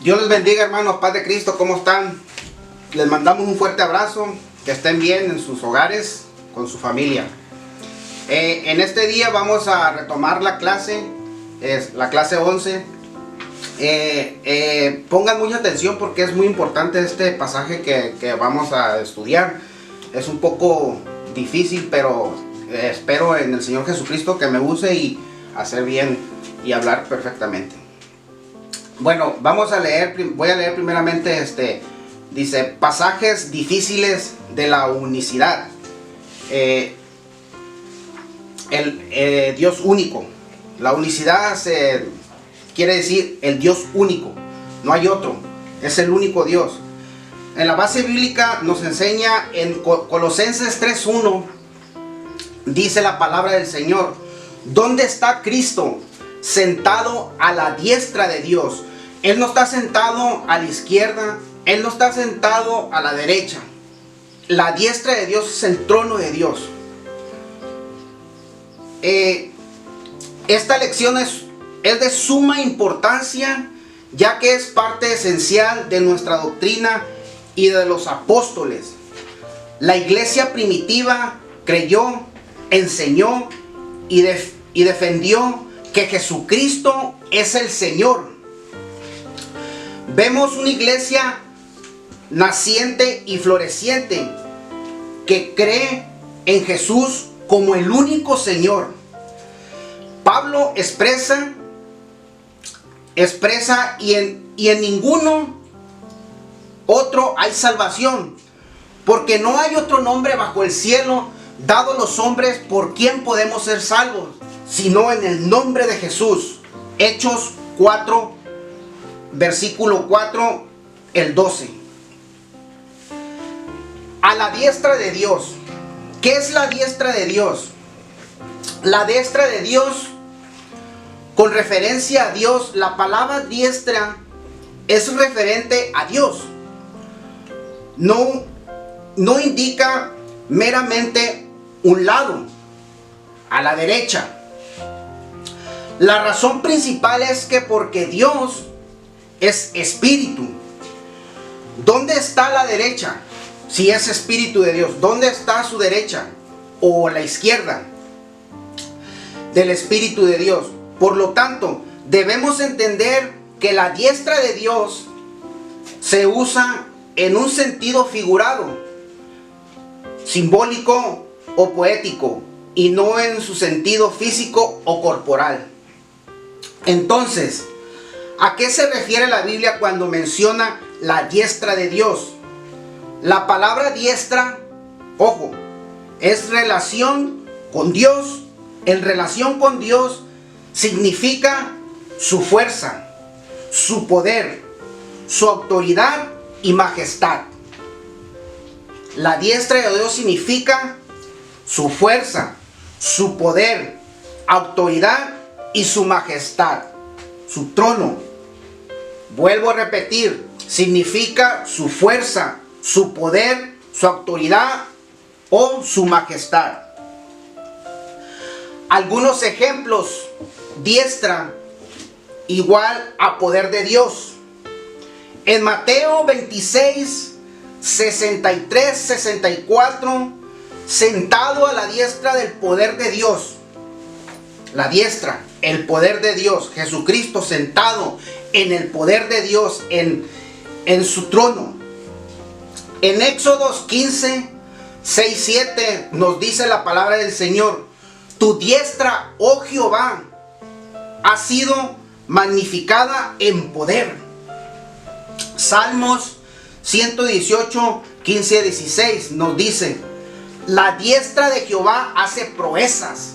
Dios les bendiga, hermanos, paz de Cristo, ¿cómo están? Les mandamos un fuerte abrazo, que estén bien en sus hogares, con su familia. En este día vamos a retomar la clase, es la clase 11. Pongan mucha atención porque es muy importante este pasaje que vamos a estudiar. Es un poco difícil, pero espero en el Señor Jesucristo que me use y hacer bien y hablar perfectamente. Bueno, voy a leer primeramente dice, pasajes difíciles de la unicidad. Dios único. La unicidad quiere decir el Dios único, no hay otro, es el único Dios. En la base bíblica nos enseña en Colosenses 3:1, dice la palabra del Señor: ¿dónde está Cristo? Sentado a la diestra de Dios. Él no está sentado a la izquierda, Él no está sentado a la derecha. La diestra de Dios es el trono de Dios. Esta lección es de suma importancia, ya que es parte esencial de nuestra doctrina y de los apóstoles. La iglesia primitiva creyó, enseñó y defendió que Jesucristo es el Señor. Vemos una iglesia naciente y floreciente que cree en Jesús como el único Señor. Pablo expresa y en ninguno otro hay salvación, porque no hay otro nombre bajo el cielo dado a los hombres por quien podemos ser salvos, sino en el nombre de Jesús. Hechos 4, versículo 4, el 12. A la diestra de Dios. ¿Qué es la diestra de Dios? La diestra de Dios, con referencia a Dios, la palabra diestra es referente a Dios. No indica meramente un lado, a la derecha. La razón principal es que porque Dios es espíritu. ¿Dónde está la derecha? Si es espíritu de Dios, ¿dónde está su derecha o la izquierda del espíritu de Dios? Por lo tanto, debemos entender que la diestra de Dios se usa en un sentido figurado, simbólico o poético, y no en su sentido físico o corporal. Entonces, ¿a qué se refiere la Biblia cuando menciona la diestra de Dios? La palabra diestra, ojo, es relación con Dios. En relación con Dios significa su fuerza, su poder, su autoridad y majestad. La diestra de Dios significa su fuerza, su poder, autoridad y su majestad, su trono. Vuelvo a repetir, significa su fuerza, su poder, su autoridad o su majestad. Algunos ejemplos: diestra igual a poder de Dios. En Mateo 26, 63, 64, sentado a la diestra del poder de Dios. La diestra, el poder de Dios. Jesucristo sentado en el poder de Dios, en su trono. En Éxodos 15, 6, 7 nos dice la palabra del Señor: tu diestra, oh Jehová, ha sido magnificada en poder. Salmos 118, 15, 16 nos dice: la diestra de Jehová hace proezas.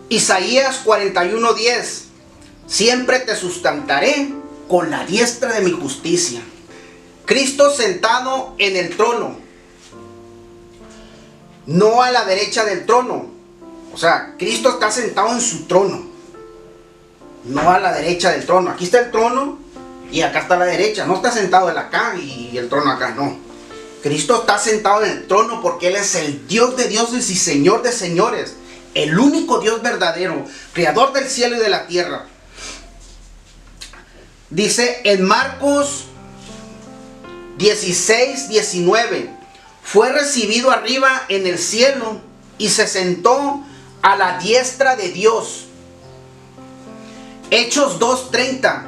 Isaías 41, 10: siempre te sustentaré con la diestra de mi justicia. Cristo sentado en el trono, no a la derecha del trono. O sea, Cristo está sentado en su trono, no a la derecha del trono. Aquí está el trono y acá está la derecha. No está sentado él acá y el trono acá, no. Cristo está sentado en el trono porque Él es el Dios de dioses y Señor de señores, el único Dios verdadero, creador del cielo y de la tierra. Dice en Marcos 16:19, fue recibido arriba en el cielo y se sentó a la diestra de Dios. Hechos 2:30,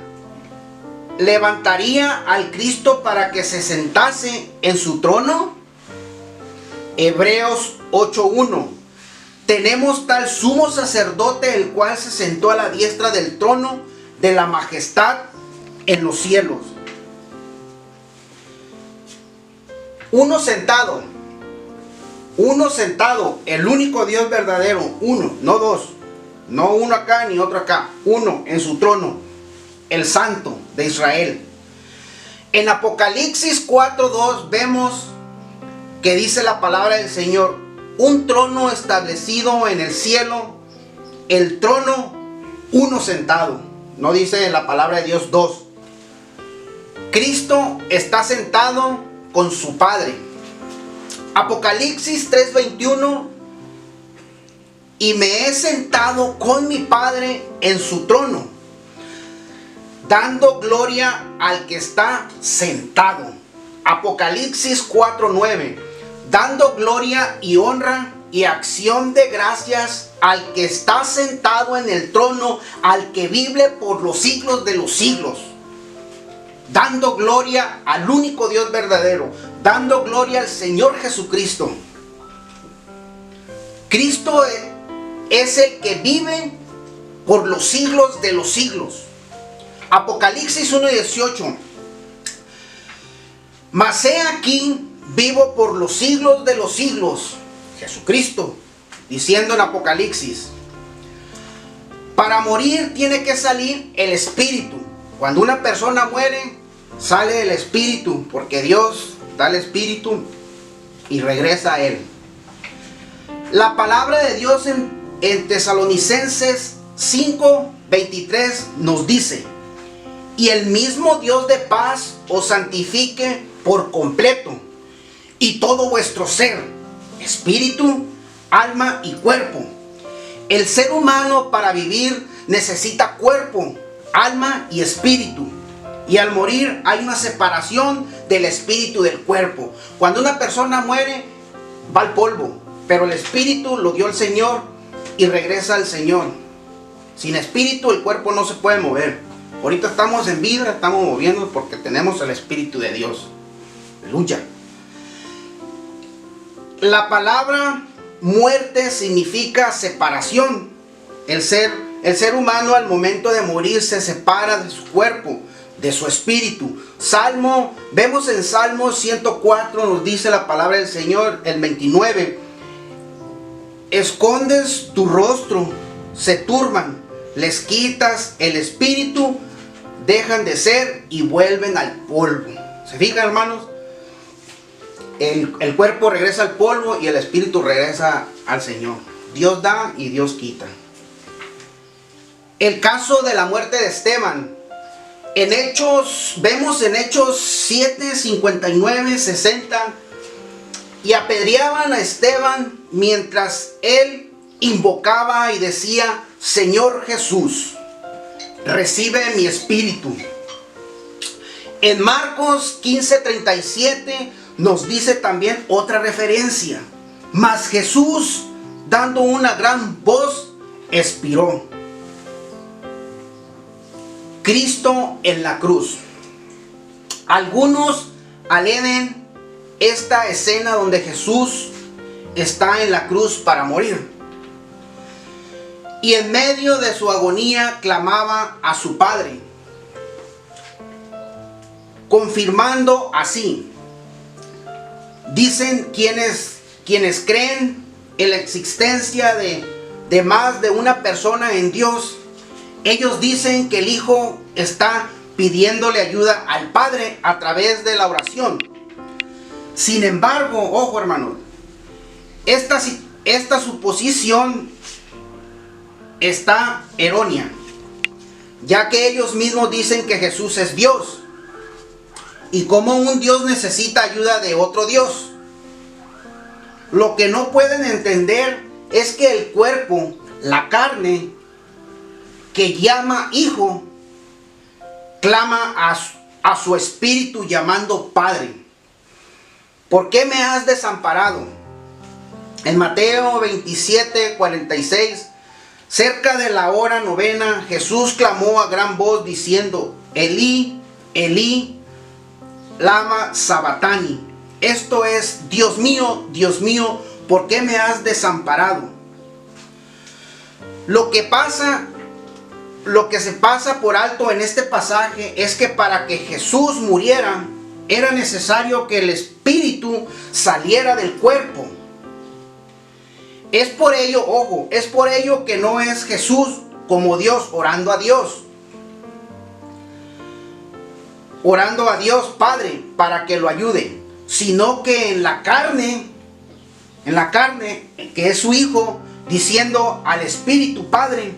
¿levantaría al Cristo para que se sentase en su trono? Hebreos 8:1, tenemos tal sumo sacerdote el cual se sentó a la diestra del trono de la majestad en los cielos. Uno sentado, el único Dios verdadero, uno, no dos, no uno acá ni otro acá, uno en su trono, el Santo de Israel. En Apocalipsis 4:2 vemos que dice la palabra del Señor, un trono establecido en el cielo, el trono, uno sentado. No dice en la palabra de Dios dos. Cristo está sentado con su Padre. Apocalipsis 3:21, y me he sentado con mi Padre en su trono, dando gloria al que está sentado. Apocalipsis 4:9, dando gloria y honra y acción de gracias al que está sentado en el trono, al que vive por los siglos de los siglos. Dando gloria al único Dios verdadero, dando gloria al Señor Jesucristo. Cristo es el que vive por los siglos de los siglos. Apocalipsis 1:18, mas he aquí vivo por los siglos de los siglos. Jesucristo diciendo en Apocalipsis, para morir tiene que salir el espíritu. Cuando una persona muere, sale el espíritu, porque Dios da el espíritu y regresa a él. La palabra de Dios en Tesalonicenses 5:23 nos dice, y el mismo Dios de paz os santifique por completo, y todo vuestro ser, espíritu, alma y cuerpo. El ser humano para vivir necesita cuerpo, alma y espíritu. Y al morir hay una separación del espíritu del cuerpo. Cuando una persona muere, va al polvo, pero el espíritu lo dio el Señor y regresa al Señor. Sin espíritu el cuerpo no se puede mover. Ahorita estamos en vida, estamos moviendo porque tenemos el espíritu de Dios. Aleluya. La palabra muerte significa separación. El ser humano al momento de morir se separa de su cuerpo, de su espíritu. Vemos en Salmo 104, nos dice la palabra del Señor, el 29. Escondes tu rostro, se turban, les quitas el espíritu, dejan de ser y vuelven al polvo. ¿Se fijan, hermanos? El cuerpo regresa al polvo y el espíritu regresa al Señor. Dios da y Dios quita. El caso de la muerte de Esteban. Vemos en Hechos 7, 59, 60. Y apedreaban a Esteban mientras él invocaba y decía, Señor Jesús, recibe mi espíritu. En Marcos 15:37 nos dice también otra referencia. Mas Jesús, dando una gran voz, expiró. Cristo en la cruz. Algunos aluden esta escena donde Jesús está en la cruz para morir. Y en medio de su agonía clamaba a su Padre, confirmando así. Dicen quienes creen en la existencia de más de una persona en Dios, ellos dicen que el Hijo está pidiéndole ayuda al Padre a través de la oración. Sin embargo, ojo hermanos, esta suposición está errónea, ya que ellos mismos dicen que Jesús es Dios. Y como un Dios necesita ayuda de otro Dios. Lo que no pueden entender es que el cuerpo, la carne, que llama hijo, clama a su espíritu llamando Padre. ¿Por qué me has desamparado? En Mateo 27:46, cerca de la hora novena, Jesús clamó a gran voz diciendo: Elí, Elí, lama sabactani. Esto es: Dios mío, ¿por qué me has desamparado? Lo que se pasa por alto en este pasaje es que para que Jesús muriera, era necesario que el espíritu saliera del cuerpo. Es por ello, ojo, es por ello que no es Jesús como Dios orando a Dios Padre para que lo ayude, sino que en la carne, que es su Hijo, diciendo al Espíritu: Padre,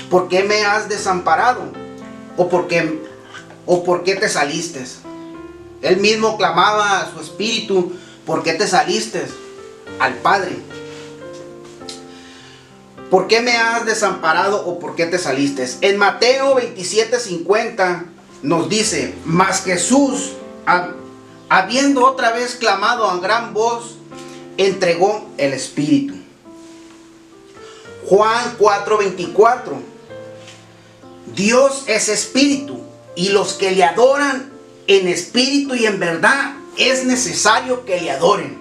¿por qué me has desamparado? ¿O por qué te saliste? Él mismo clamaba a su espíritu: ¿por qué te saliste? Al Padre. ¿Por qué me has desamparado o por qué te saliste? En Mateo 27:50 nos dice: mas Jesús, habiendo otra vez clamado a gran voz, entregó el espíritu. Juan 4:24, Dios es espíritu, y los que le adoran en espíritu y en verdad es necesario que le adoren.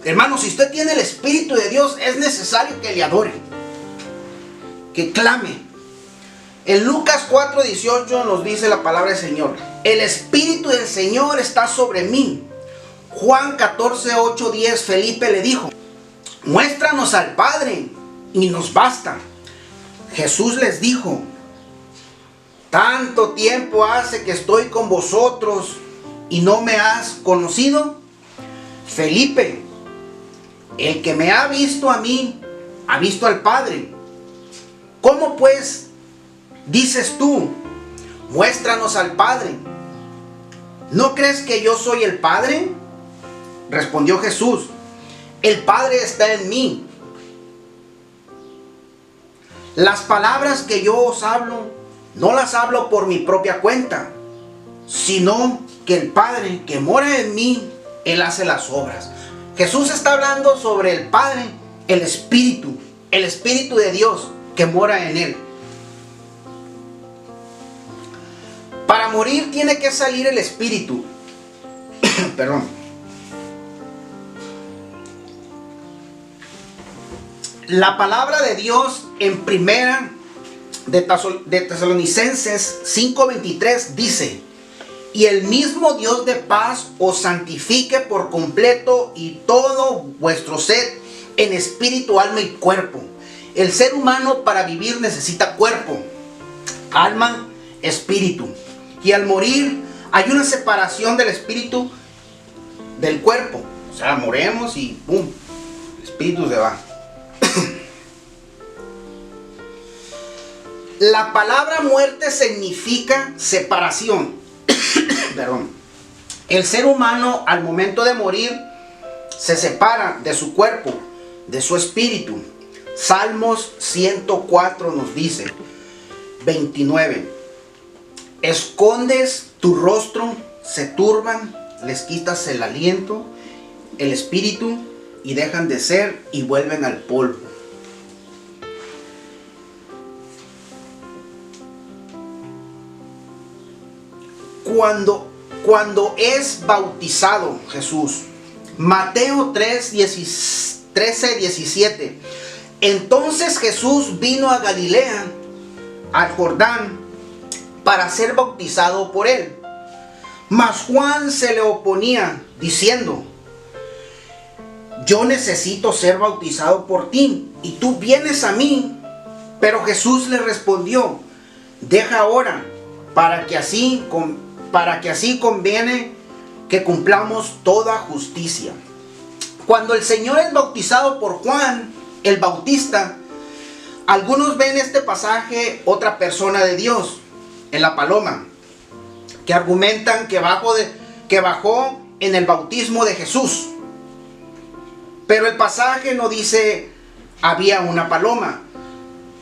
Hermano, si usted tiene el espíritu de Dios, es necesario que le adoren, que clame. En Lucas 4:18 nos dice la palabra del Señor: el espíritu del Señor está sobre mí. Juan 14:8-10, Felipe le dijo: muéstranos al Padre y nos basta. Jesús les dijo: ¿tanto tiempo hace que estoy con vosotros y no me has conocido? Felipe, el que me ha visto a mí, ha visto al Padre. ¿Cómo pues dices tú: muéstranos al Padre? ¿No crees que yo soy el Padre? Respondió Jesús: el Padre está en mí. Las palabras que yo os hablo, no las hablo por mi propia cuenta, sino que el Padre que mora en mí, Él hace las obras. Jesús está hablando sobre el Padre, el Espíritu de Dios que mora en Él. Para morir tiene que salir el Espíritu. Perdón. La palabra de Dios en primera de Tesalonicenses 5:23 dice: y el mismo Dios de paz os santifique por completo, y todo vuestro ser en espíritu, alma y cuerpo. El ser humano para vivir necesita cuerpo, alma, espíritu. Y al morir hay una separación del espíritu del cuerpo. O sea, morimos y ¡pum!, el espíritu se va. La palabra muerte significa separación. Perdón. El ser humano al momento de morir se separa de su cuerpo, de su espíritu. Salmos 104 nos dice, 29: escondes tu rostro, se turban, les quitas el aliento, el espíritu, y dejan de ser y vuelven al polvo. Cuando es bautizado Jesús, Mateo 13:17, entonces Jesús vino a Galilea, al Jordán, para ser bautizado por él. Mas Juan se le oponía, diciendo: yo necesito ser bautizado por ti, y tú vienes a mí. Pero Jesús le respondió: deja ahora, para que así conviene que cumplamos toda justicia. Cuando el Señor es bautizado por Juan el Bautista, algunos ven este pasaje otra persona de Dios, en la paloma, que argumentan que bajó en el bautismo de Jesús. Pero el pasaje no dice había una paloma,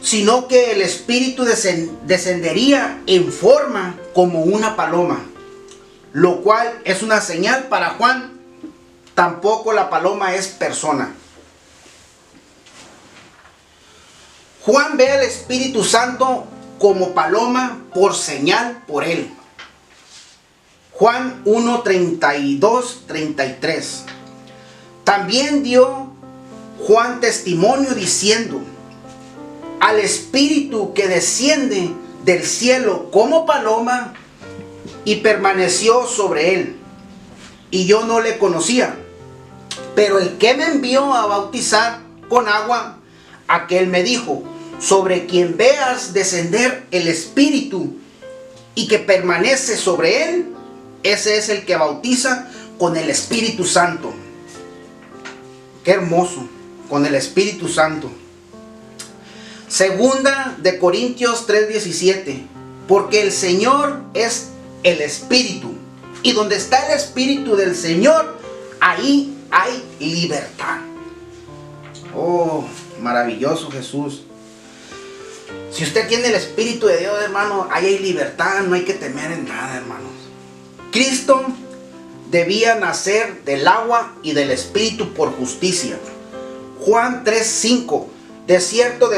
sino que el Espíritu descendería en forma como una paloma, lo cual es una señal para Juan. Tampoco la paloma es persona. Juan ve al Espíritu Santo como paloma por señal por él. Juan 1, 32, 33. También dio Juan testimonio diciendo: al Espíritu que desciende del cielo como paloma y permaneció sobre él. Y yo no le conocía, pero el que me envió a bautizar con agua, aquel me dijo: sobre quien veas descender el Espíritu y que permanece sobre él, ese es el que bautiza con el Espíritu Santo. Qué hermoso, con el Espíritu Santo. Segunda de Corintios 3:17. Porque el Señor es el Espíritu, y donde está el Espíritu del Señor, ahí hay libertad. Oh, maravilloso Jesús. Si usted tiene el Espíritu de Dios, hermano, ahí hay libertad, no hay que temer en nada, hermanos. Cristo debía nacer del agua y del Espíritu por justicia. Juan 3:5. De cierto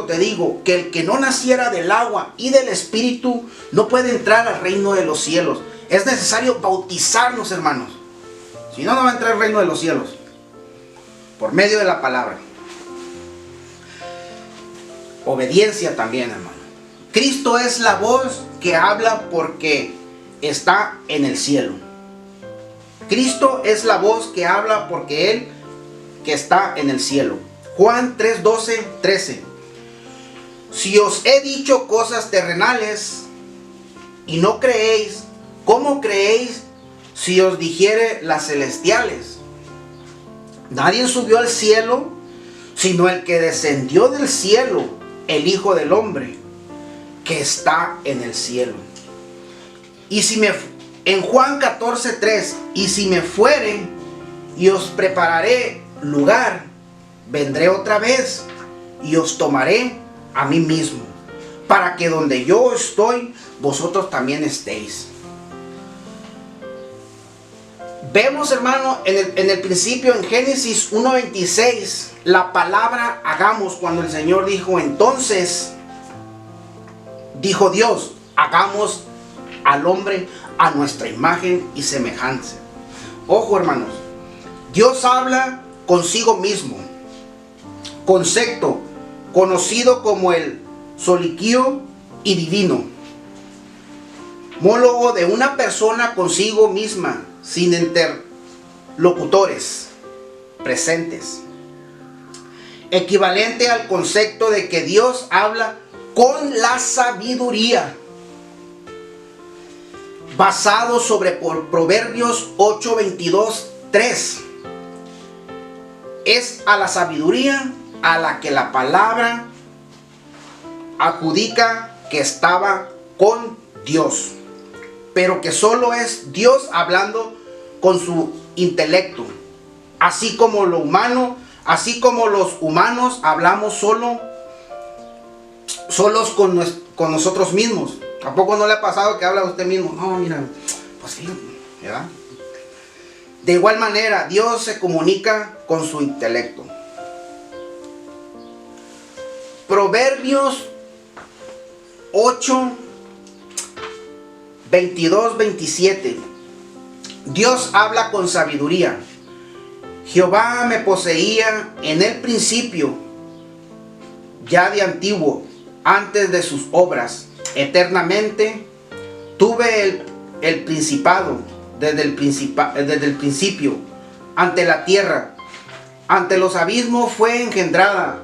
te digo, que el que no naciera del agua y del Espíritu no puede entrar al reino de los cielos. Es necesario bautizarnos, hermanos. Si no, no va a entrar al reino de los cielos. Por medio de la palabra. Obediencia también, hermano. Cristo es la voz que habla porque está en el cielo. Cristo es la voz que habla porque Él que está en el cielo. Juan 3:12, 13. Si os he dicho cosas terrenales y no creéis, ¿cómo creéis si os dijere las celestiales? Nadie subió al cielo, sino el que descendió del cielo, el Hijo del Hombre, que está en el cielo. Y si en Juan 14:3, y si me fuere y os prepararé lugar, vendré otra vez y os tomaré a mí mismo, para que donde yo estoy, vosotros también estéis. Vemos, hermano, en el principio, en Génesis 1:26, la palabra hagamos, cuando el Señor dijo: entonces dijo Dios, hagamos al hombre a nuestra imagen y semejanza. Ojo, hermanos, Dios habla consigo mismo. Concepto conocido como el soliquio y divino. Monólogo de una persona consigo misma, sin interlocutores presentes. Equivalente al concepto de que Dios habla con la sabiduría. Basado sobre Proverbios 8:22-3. Es a la sabiduría a la que la palabra adjudica que estaba con Dios, pero que solo es Dios hablando con su intelecto, así como los humanos hablamos solos con nosotros mismos. ¿A poco no le ha pasado que habla usted mismo? No, mira, pues fíjate, ¿verdad? De igual manera, Dios se comunica con su intelecto. Proverbios 8:22-27. Dios habla con sabiduría. Jehová me poseía en el principio, ya de antiguo, antes de sus obras. Eternamente tuve el principado desde el principio, ante la tierra, ante los abismos fue engendrada,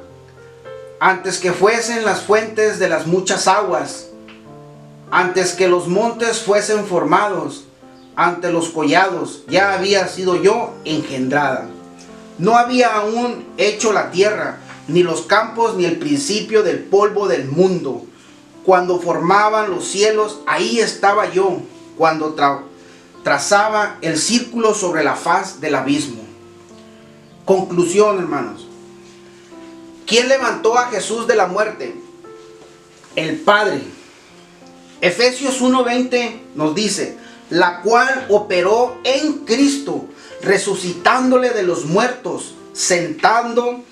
antes que fuesen las fuentes de las muchas aguas, antes que los montes fuesen formados, ante los collados ya había sido yo engendrada. No había aún hecho la tierra, ni los campos, ni el principio del polvo del mundo. Cuando formaban los cielos, ahí estaba yo, cuando trazaba el círculo sobre la faz del abismo. Conclusión, hermanos. ¿Quién levantó a Jesús de la muerte? El Padre. Efesios 1:20 nos dice, la cual operó en Cristo, resucitándole de los muertos, sentando,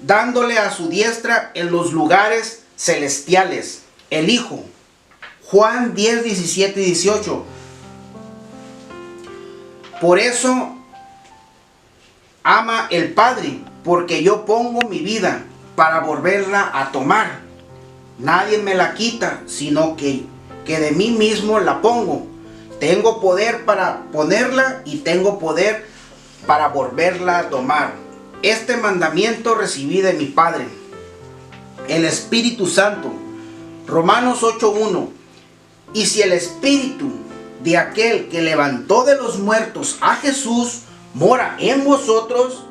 dándole a su diestra en los lugares celestiales, el Hijo. Juan 10, 17 y 18. Por eso ama el Padre, porque yo pongo mi vida para volverla a tomar. Nadie me la quita, sino que de mí mismo la pongo. Tengo poder para ponerla y tengo poder para volverla a tomar. Este mandamiento recibí de mi Padre, el Espíritu Santo. Romanos 8:1. Y si el Espíritu de aquel que levantó de los muertos a Jesús mora en vosotros,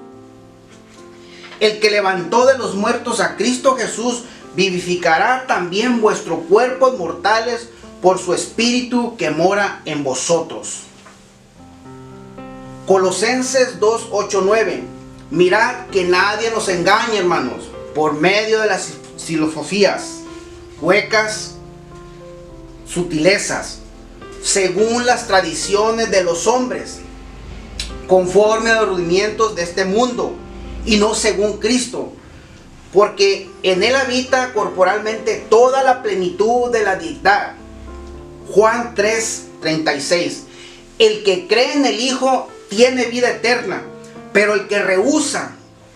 el que levantó de los muertos a Cristo Jesús vivificará también vuestros cuerpos mortales por su Espíritu que mora en vosotros. Colosenses 2, 8, 9. Mirad que nadie nos engañe, hermanos, por medio de las filosofías huecas, sutilezas, según las tradiciones de los hombres, conforme a los rudimientos de este mundo, y no según Cristo, porque en él habita corporalmente toda la plenitud de la deidad. Juan 3:36. El que cree en el Hijo tiene vida eterna, pero el que rehúsa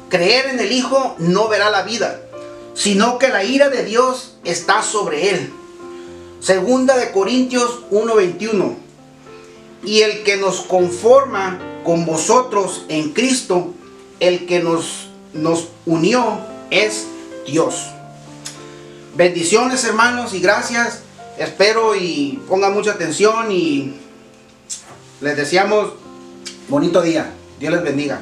creer en el Hijo no verá la vida, sino que la ira de Dios está sobre él. Segunda de Corintios 1:21. Y el que nos conforma con vosotros en Cristo, el que nos unió es Dios. Bendiciones, hermanos, y gracias. Espero y pongan mucha atención y les deseamos bonito día. Dios les bendiga.